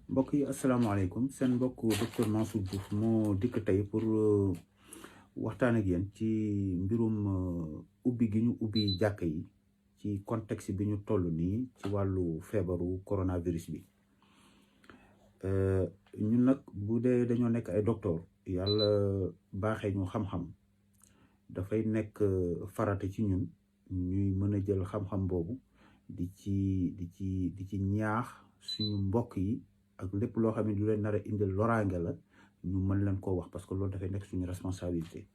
mbokk yi asalaamaaleykum seen mbokk docteur Mansour Diouf moo dikk tey pour waxtaan ak yéen ci mbirum ubbi gi ñu ubbi jàkka yi ci contexte bi ñu toll nii ci wàllu feebaru coronavirus bi ñun nag bu dee dañoo nekk ay docteur yàlla baaxee ñu xam-xam dafay nekk farata ci ñun ñuy mën a jël xam-xam boobu di ci ñaax suñu mbokk yi ak lépp loo xam ne du leen nar a indil loraange la ñu mën leen koo wax parce que loolu dafay nekk suñu responsabilité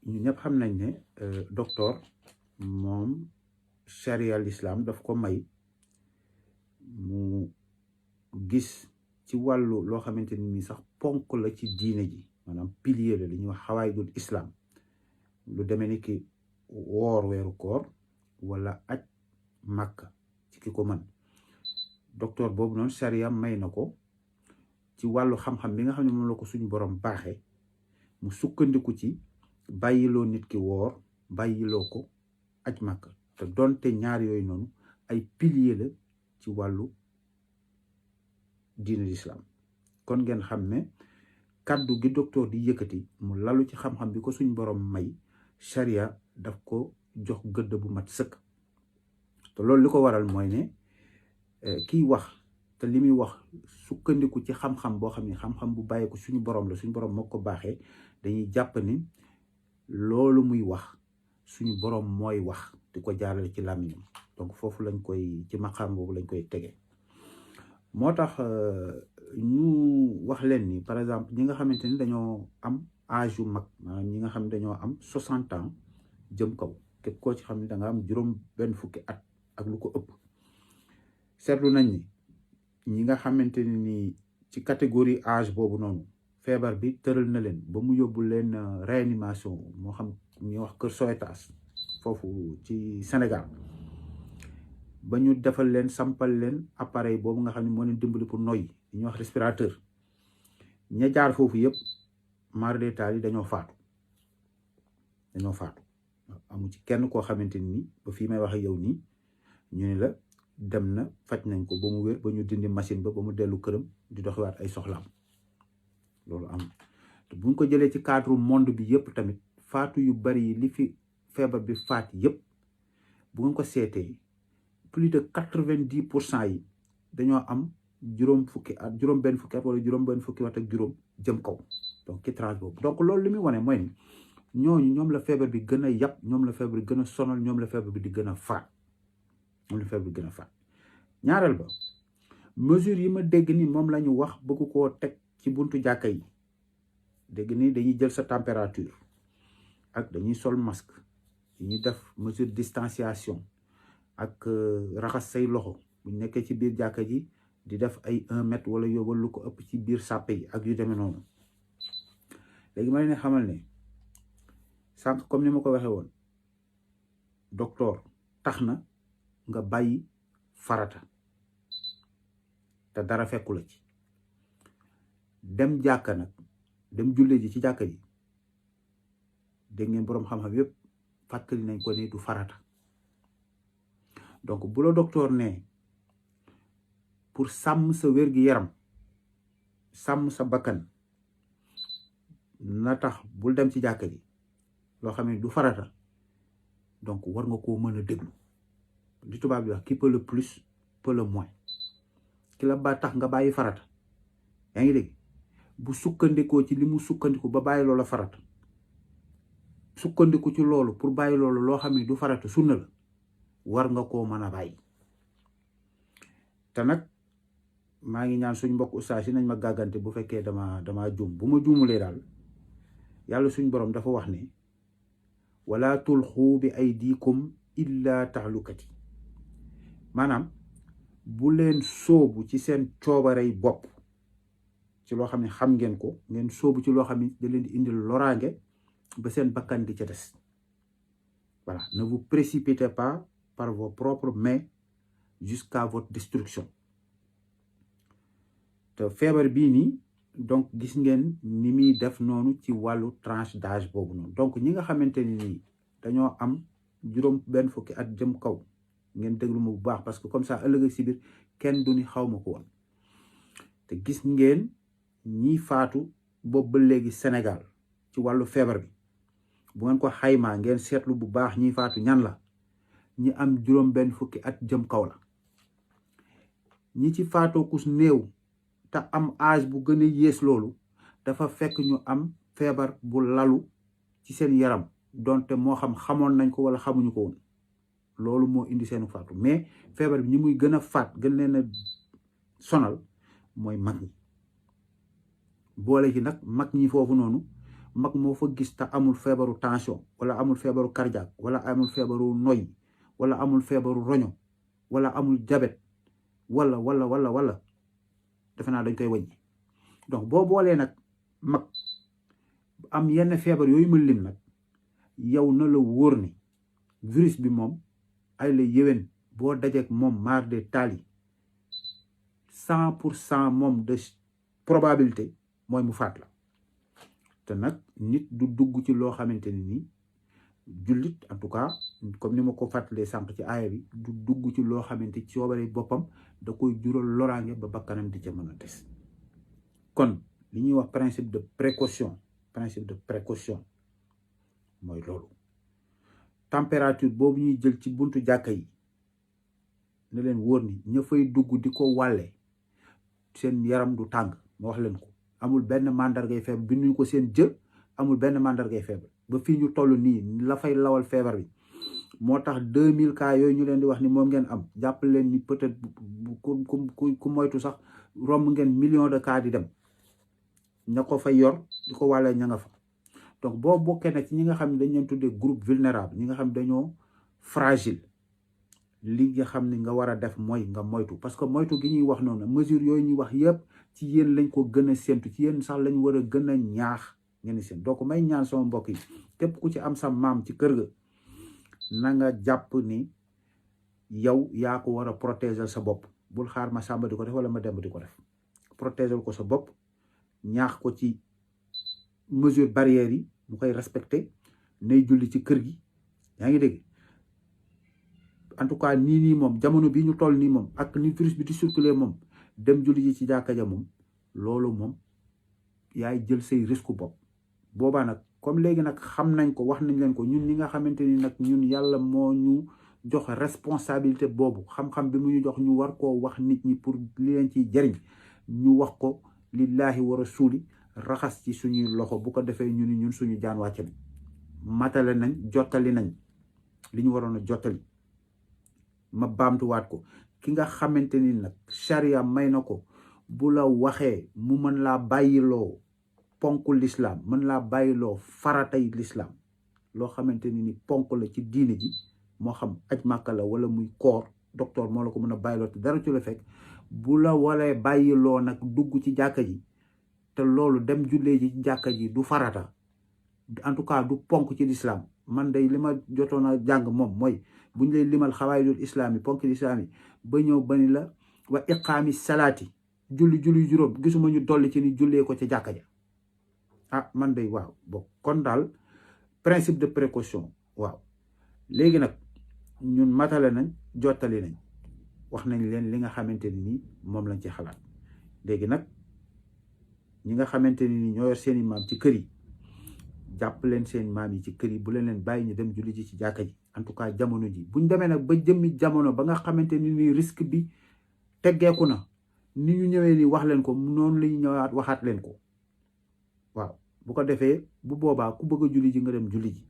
ñu ñëpp xam nañ ne docteur moom charia l'islam daf ko may mu gis ci wàllu loo xamante ni sax ponk la ci diine ji maanaam pilier la li ñuy wax xawaayidul islam lu demee ni ki woor weeru koor wala aj màkk ci ki ko mën docteur boobu noonu charia may na ko ci wàllu xam-xam bi nga xam ne moom la ko suñu borom baaxee mu sukkandiku ci bàyyiloo nit ki woor bàyyiloo ko aj màkk te donte ñaar yooyu noonu ay pilier la ci wàllu diine l'islam kon ngeen xam ne kàddu gi docteur di yëkkati mu lalu ci xam-xam bi ko suñu borom may charia daf ko jox gëdd bu mat sëkk te loolu li ko waral mooy ne kiy wax te li muy wax sukkandiku ci xam-xam boo xam ne xam-xam bu bàyyi ko suñu borom la suñu borom moo ko baaxee dañuy jàpp ni loolu muy wax suñu borom mooy wax di ko jaarale ci làmmiñam donc foofu lañ koy ci maqaam boobu lañ koy tege moo tax ñu wax leen ni par exemple ñi nga xamante ni dañoo am âge yu mag maanaam ñi nga xam ne dañoo am 60 ans jëm kaw képp koo ci xam ne da nga am juróom benn fukki at ak lu ko ëpp seetlu nañ ni ñi nga xamante ni ci catégorie âge boobu noonu feebar bi tëral na leen ba mu yóbbu leen réanimation moo xam ñuy wax Kër Sowetas foofu ci Sénégal ba ñu defal leen sampal leen appareil boobu nga xam ne moo leen dimbali pour noyyi ñuy wax respirateur ña jaar foofu yëpp maar détail yi dañoo faatu amu ci kenn koo xamante ni ba fii may wax ak yow nii ñu ne la dem na faj nañ ko ba mu wér ba ñu dindi machine ba mu dellu këram di doxiwaat ay soxlaam loolu am te buñ ko jëlee ci cadre monde bi yëpp tamit faatu yu bari yi li fi feebar bi faat yëpp bu ngeen ko seetee plus de 90% yi dañoo am juróom benn fukki at wala juróom benn fukki at ak juróom jëm kaw donc ci tranche boobu donc loolu li muy wane mooy ni ñoom la feebar bi gën a yàpp ñoom la feebar bi gën a sonal ñoom la feebar bi di gën a faat ñaareel ba mesure yi ma dégg ni moom la ñu wax bëgg koo teg ci buntu jàkka yi dégg ni dañuy jël sa température ak dañuy sol masque dañuy def mesure distanciation ak raxas say loxo bu nekkee ci biir jàkka ji di def ay 1 mètre wala yóbbal lu ko ëpp ci biir sàppe yi ak yu demee noonu léegi ma leen xamal ne sànq comme ni ma ko waxee woon docteur tax na nga bàyyi farata te dara fekku la ci dem jàkka nag dem julle ji ci jàkka ji dégg ngeen boroom xam-xam yépp fàttali nañ ko ne du farata donc bu la docteur ne pour sàmm sa wér-gi-yaram sàmm sa bakkan na tax bul dem ci jàkka ji loo xam ne du farata donc war nga koo mën a déglu li tubaab bi wax qui peut le plus peut le moins ki la ba tax nga bàyyi farata yaa ngi dégg bu sukkandikoo ci li mu sukkandiku ba bàyyi loola farata sukkandiku ci loolu pour bàyyi loolu loo xam ne du farata sunna la war nga koo mën a bàyyi te nag maa ngi ñaan suñ mbokk ustaas yi nañ ma gàggante bu fekkee dama juum bu ma juumulee daal yàlla suñ borom dafa wax ne wala tulxu bi aydikum illa tahlukati maanaam bu leen sóobu ci seen coobarey bopp ci loo xam ne xam ngeen ko ngeen sóobu ci loo xam ne da leen di indil loraange ba seen bakkan di ca des voilà ne vous précipitez pas par vos propres mains jusqu'à votre destruction te feebar bii nii donc gis ngeen ni muy def noonu ci wàllu tranche d'âge boobu noonu donc ñi nga xamante ni nii dañoo am juróom benn fukki at jëm kaw ngeen déglu ma bu baax parce que comme ça ëllëg si biir kenn du ni xaw ma ko woon te gis ngeen ñi faatu boobu ba léegi Sénégal ci wàllu feebar bi bu ngeen ko xaymaa ngeen seetlu bu baax ñi faatu ñan la ñi am juróom benn fukki at jëm kaw la ñi ci faatoo kus néew te am âge bu gën a yées loolu dafa fekk ñu am feebar bu lalu ci seen yaram donte moo xam xamoon nañ ko wala xamuñu ko woon loolu moo indi seenu faatu mais feebar bi ñi muy gën a faat gën leen a sonal mooy mag ñi boole ci nag mag ñi foofu noonu mag moo fa gis te amul feebaru tension wala amul feebaru cardiaque wala amul feebaru noy wala amul feebaru roño wala amul diabète wala defe naa dañ koy wàññi donc boo boolee nag mag am yenn feebar yooyu ma lim nag yow na la wóor ni virus bi moom ay la yéwén boo dajeek moom maar de taali 100% moom de probabilité mooy mu faat la te nag nit du dugg ci loo xamante ni nii jullit en tout cas comme ni ma ko fàttalee sànq ci aaya bi du dugg ci loo xamante ci soobare boppam da koy jural loraange ba bakkanam di ca mën a des kon li ñuy wax principe de précaution mooy loolu température boobu ñuy jël ci buntu jàkka yi ne leen wóor ni ña fay dugg di ko wàlle seen yaram du tàng ma wax leen ko amul benn mandargay feebar bi ñu ko seen jë amul benn mandargay feebar ba fii ñu toll nii la fay lawal feebar bi moo tax 2000 cas yooyu ñu leen di wax ni moom ngeen am jàpp leen ni peut-être ku moytu sax romb ngeen million de cas di dem ña ko fa yor di ko wàllee ña nga fa donc boo bokkee nag ci ñi nga xam ne dañ leen tuddee groupe vulnérable ñi nga xam ne dañoo fragile li nga xam ne nga war a def mooy nga moytu parce que moytu gi ñuy wax noonu mesure yooyu ñuy wax yëpp ci yéen lañ ko gën a séntu ci yéen sax lañ war a gën a ñaax ngeen seen donc may ñaan sama mbokk yi képp ku ci am sa maam ci kër ga na nga jàpp ni yow yaa ko war a protéger sa bopp bul xaar ma sàmba di ko def wala ma demb di ko def protéger ko sa bopp ñaax ko ci mesure barrières yi mu koy respecté nay julli ci kër gi yaa ngi dégg en tout cas nii moom jamono bi ñu toll nii moom ak ni virus bi di circuler moom dem julli ji ci jàkka ja moom loolu moom yaay jël say risque bopp boobaa nag comme léegi nag xam nañ ko wax nañ leen ko ñun ñi nga xamante ni nag ñun yàlla moo ñu jox responsabilité boobu xam-xam bi mu ñu jox ñu war koo wax nit ñi pour li leen ciy jariñ ñu wax ko lillahi wa rasuli raxas ci suñuy loxo bu ko defee ñu ni ñun suñu jaan wàcc nañ matale nañ jottali nañ li ñu waroon a jottali ma baamtuwaat ko ki nga xamante ni nag charia may na ko bu la waxee mu mën laa bàyyiloo ponk l'islam mën laa bàyyiloo faratay l'islam loo xamante ni ponk la ci diine ji moo xam aj màkka la wala muy koor docteur moo la ko mën a bàyyiloo te dara ci la fekk bu la walee bàyyiloo nag dugg ci jàkka ji te loolu dem jullee ji ci jàkka ji du farata en tout cas du ponk ci l'islam man day li ma jotoon a jàng moom mooy bu ñu lay limal xawaayidul islam yi ponk l'islam yi ba ñëw ba ni la wa iqaami salaati julli juróom gisuma ñu dolli ci ni jullee ko ca jàkka ja ah man day waaw bon kon daal principe de précaution waaw léegi nag ñun matale nañ jottali nañ wax nañ leen li nga xamante ni nii moom lañ ci xalaat léegi nag ñi nga xamante ni ñoo yor seeni maam ci kër yi jàpp leen seen maam yi ci kër yi bu leen bàyyi ñu dem julli ji ci jàkka ji en tout cas jamono ji buñ demee nag ba jëmmi jamono ba nga xamante ni nii risque bi teggeeku na ni ñu ñëwee ni wax leen ko noonu la ñu ñëwaat waxaat leen ko waaw bu ko defee bu boobaa ku bëgg a julli ji nga dem julli ji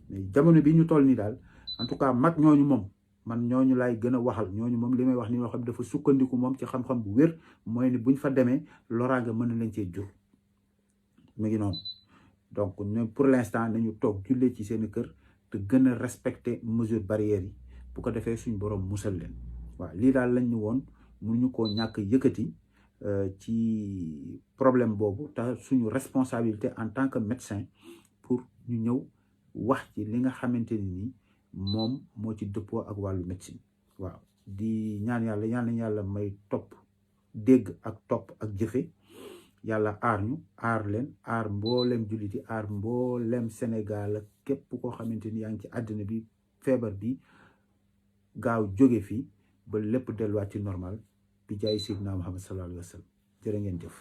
mais jamono bi ñu toll nii daal en tout cas mag ñooñu moom man ñooñu laay gën a waxal ñooñu moom li may wax ni loo xam dafa sukkandiku moom ci xam-xam bu wér mooy ni buñ fa demee loraange mën na leen cee jur mu ngi noonu donc pour l'instant nañu toog jullee ci seen kër te gën a respecter mesure barrières yi bu ko defee suñ borom musal leen waaw lii daal lañ ñu woon mënuñu koo ñàkk yëkkati ci problème boobu te suñu responsabilité en tant que médecin pour ñu ñëw wax ci li nga xamante ni moom moo ci dëppoo ak wàllu médecine waaw di ñaan yàlla may topp dégg ak topp ak jëfe yàlla aar ñu aar leen aar mboolem julliti aar mboolem Sénégal ak képp koo xamante ni yaa ngi ci àddina bi feebar bi gaaw jóge fii ba lépp delluwaat ci normal bi jaay Seydina Muhammad sallallahu alayhi wa sallam jërë ngeen jëf.